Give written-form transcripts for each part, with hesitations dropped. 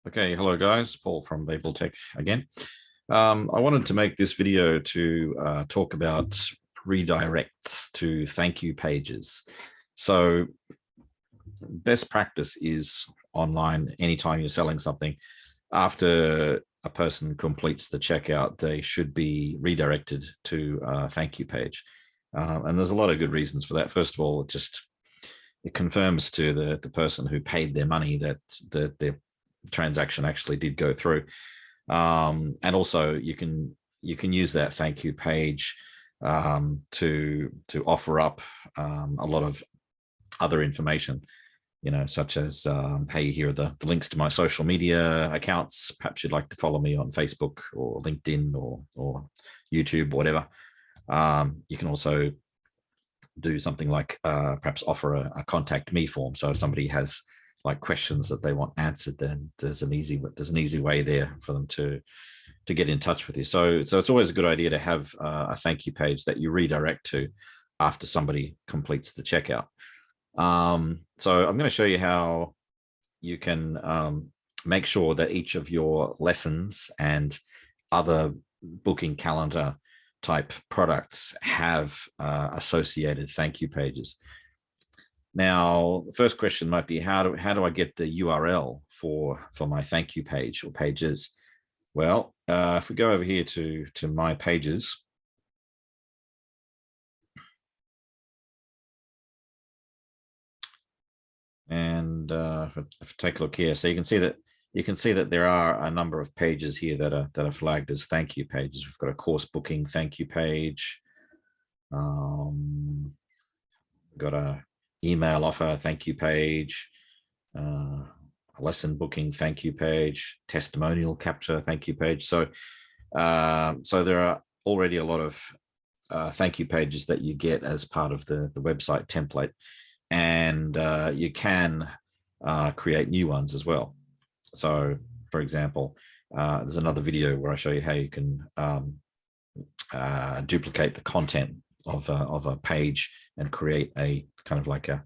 Okay, hello guys, Paul from Babel Tech again. I wanted to make this video to talk about redirects to thank you pages. So best practice is online, anytime you're selling something, after a person completes the checkout, they should be redirected to a thank you page. And there's a lot of good reasons for that. First of all, it confirms to the person who paid their money that their transaction actually did go through. And also you can use that thank you page to offer up a lot of other information, such as, hey, here are the links to my social media accounts. Perhaps you'd like to follow me on Facebook or LinkedIn or YouTube, whatever. You can also do something like perhaps offer a contact me form. So if somebody has like questions that they want answered, then there's an easy way there for them to get in touch with you. So it's always a good idea to have a thank you page that you redirect to after somebody completes the checkout. So I'm going to show you how you can make sure that each of your lessons and other booking calendar type products have associated thank you pages. Now, the first question might be, how do I get the URL for my thank you page or pages? Well, if we go over here to my pages, and if I take a look here, so you can see that there are a number of pages here that are flagged as thank you pages. We've got a course booking thank you page. Got a email offer thank you page, a lesson booking thank you page, testimonial capture thank you page. So there are already a lot of thank you pages that you get as part of the website template, and you can create new ones as well. So for example, there's another video where I show you how you can duplicate the content of a page and create a kind of like a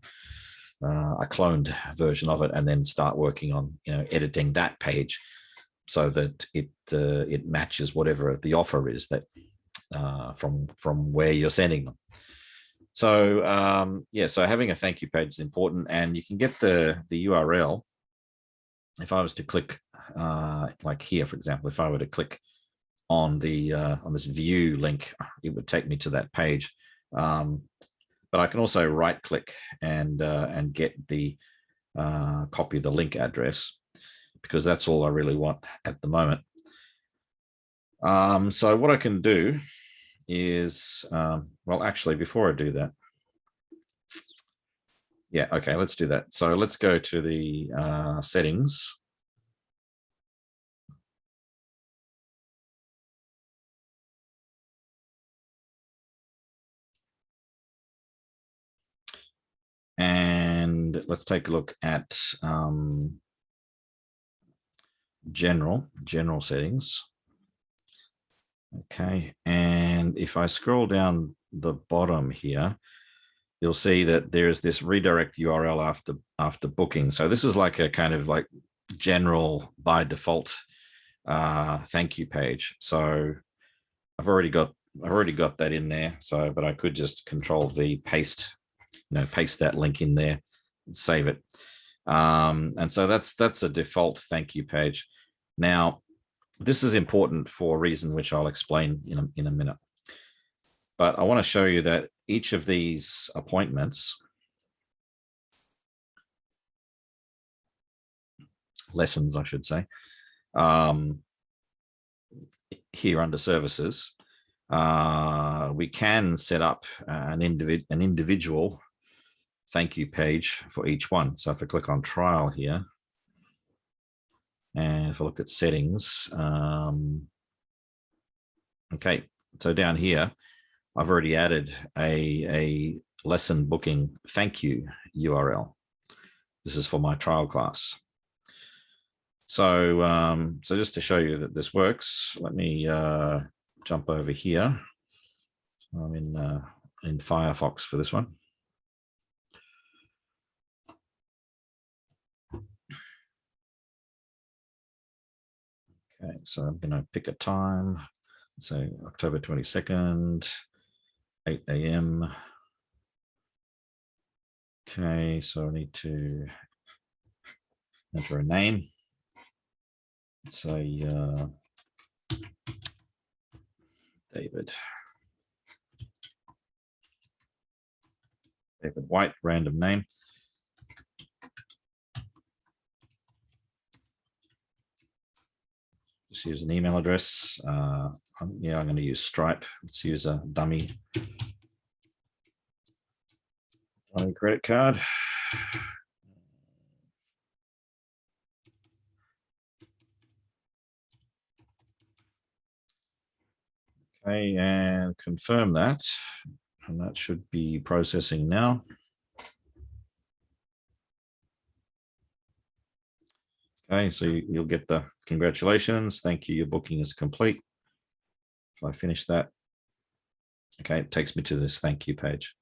cloned version of it, and then start working on editing that page so that it matches whatever the offer is that from where you're sending them. So yeah, so having a thank you page is important, and you can get the URL. If I was to click like here, for example, if I were to click on this view link, it would take me to that page. But I can also right click and get the copy of the link address, because that's all I really want at the moment. So what I can do is, well, actually, before I do that, yeah, okay, let's do that. So let's go to the settings. And let's take a look at general settings. Okay, and if I scroll down the bottom here, you'll see that there's this redirect URL after booking. So this is like a kind of like general by default thank you page. So I've already got that in there. So, but I could just Control V, paste that link in there and save it. And so that's a default thank you page. Now, this is important for a reason which I'll explain in a minute. But I want to show you that each of these appointments, lessons, I should say, here under services, we can set up an individual thank you page for each one. So if I click on trial here, and if I look at settings, okay, so down here, I've already added a lesson booking thank you URL. This is for my trial class. So, so just to show you that this works, let me jump over here. I'm in Firefox for this one. Okay, so I'm going to pick a time, say October 22nd, 8 a.m. Okay, so I need to enter a name. Say David. David White, random name. Just use an email address. Yeah, I'm going to use Stripe. Let's use a dummy credit card. Okay, and confirm that. And that should be processing now. Okay, so you'll get the congratulations. Thank you. Your booking is complete. If I finish that, okay, it takes me to this thank you page.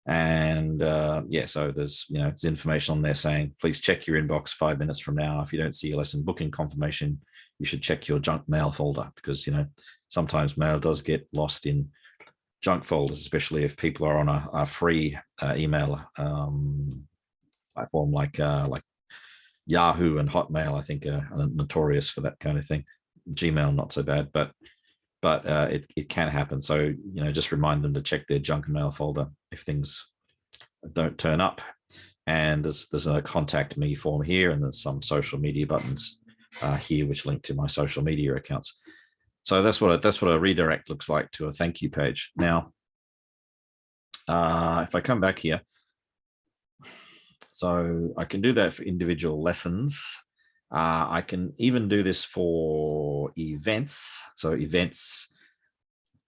And yeah, so there's, it's information on there saying, please check your inbox 5 minutes from now. If you don't see your lesson booking confirmation, you should check your junk mail folder, because, sometimes mail does get lost in junk folders, especially if people are on a free email platform like Yahoo and Hotmail. I think are notorious for that kind of thing. Gmail, not so bad, but it can happen. So, just remind them to check their junk mail folder if things don't turn up. And there's a contact me form here, and there's some social media buttons here which link to my social media accounts. So that's what a redirect looks like to a thank you page. Now, if I come back here, so I can do that for individual lessons. I can even do this for events. So events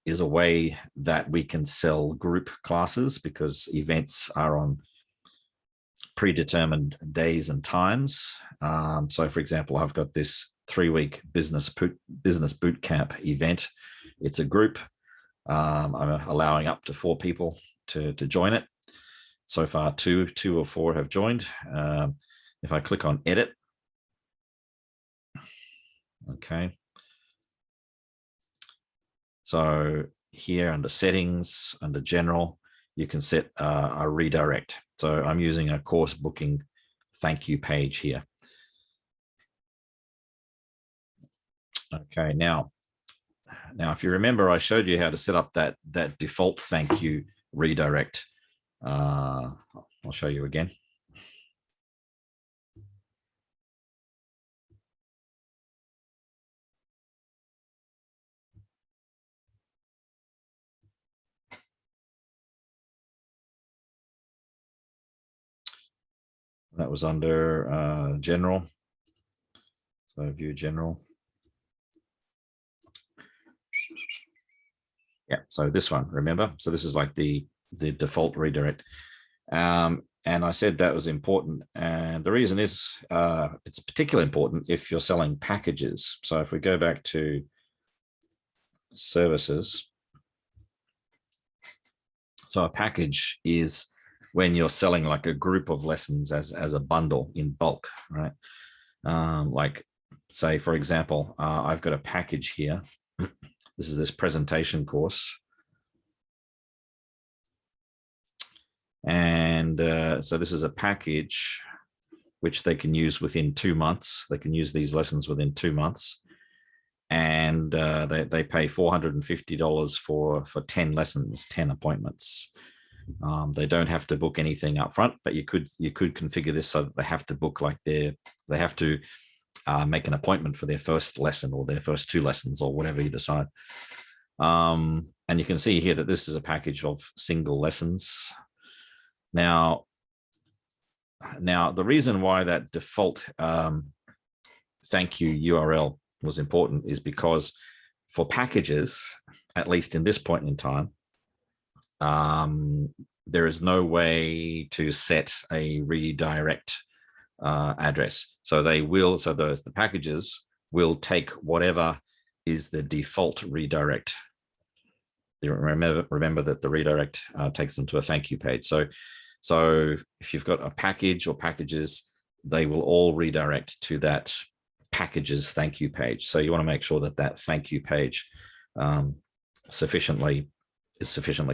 is a way that we can sell group classes, because events are on predetermined days and times. So for example, I've got this 3-week business boot camp event. It's a group. I'm allowing up to 4 people to join it. So far, two or 4 have joined. If I click on edit, okay. So here under settings, under general, you can set a redirect. So I'm using a course booking thank you page here. Okay, now if you remember, I showed you how to set up that default thank you redirect. I'll show you again. That was under general. So view general. Yeah, so this one, remember? So this is like the default redirect. And I said that was important. And the reason is it's particularly important if you're selling packages. So if we go back to services, so a package is when you're selling like a group of lessons as a bundle in bulk, right? Like say, for example, I've got a package here. This is this presentation course. And so this is a package which they can use within 2 months. They can use these lessons within 2 months. And they pay $450 for 10 lessons, 10 appointments. They don't have to book anything up front, but you could configure this so that they have to book like they have to make an appointment for their first lesson or their first 2 lessons or whatever you decide. And you can see here that this is a package of single lessons. Now, the reason why that default thank you URL was important is because for packages, at least in this point in time, there is no way to set a redirect address. So the packages will take whatever is the default redirect. You remember that the redirect takes them to a thank you page. So if you've got a package or packages, they will all redirect to that packages thank you page. So you want to make sure that that thank you page is sufficiently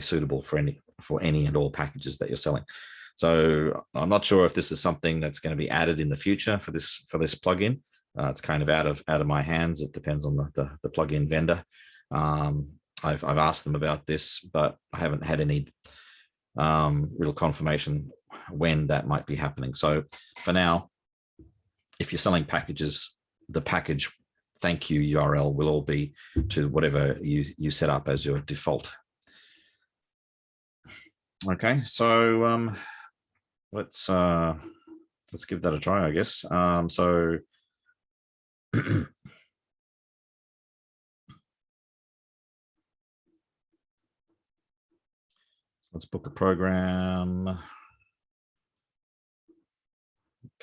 suitable for any and all packages that you're selling. So I'm not sure if this is something that's going to be added in the future for this plugin. It's kind of out of my hands. It depends on the plugin vendor. I've asked them about this, but I haven't had any real confirmation when that might be happening. So for now, if you're selling packages, the package thank you URL will all be to whatever you set up as your default. Okay, so let's give that a try, I guess. So let's book a program.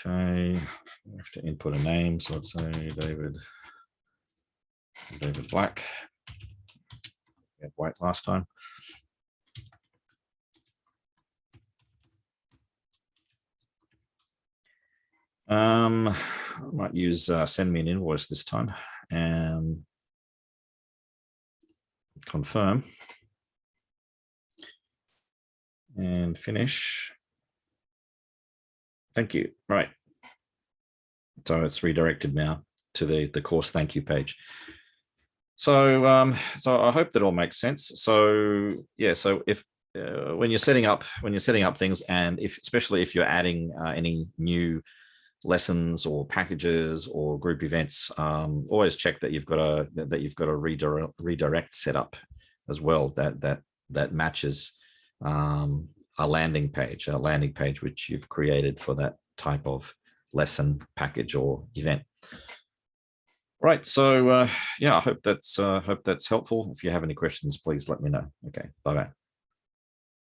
Okay, we have to input a name. So let's say David Black. We had White last time. I might use send me an invoice this time and confirm and finish. Thank you. Right. So it's redirected now to the course thank you page. So so I hope that all makes sense. So yeah, so if when you're setting up things, and especially if you're adding any new lessons or packages or group events, always check that you've got a redirect set up as well that matches a landing page which you've created for that type of lesson, package, or event. Right, so yeah, I hope that's helpful. If you have any questions, please let me know. Okay, bye-bye.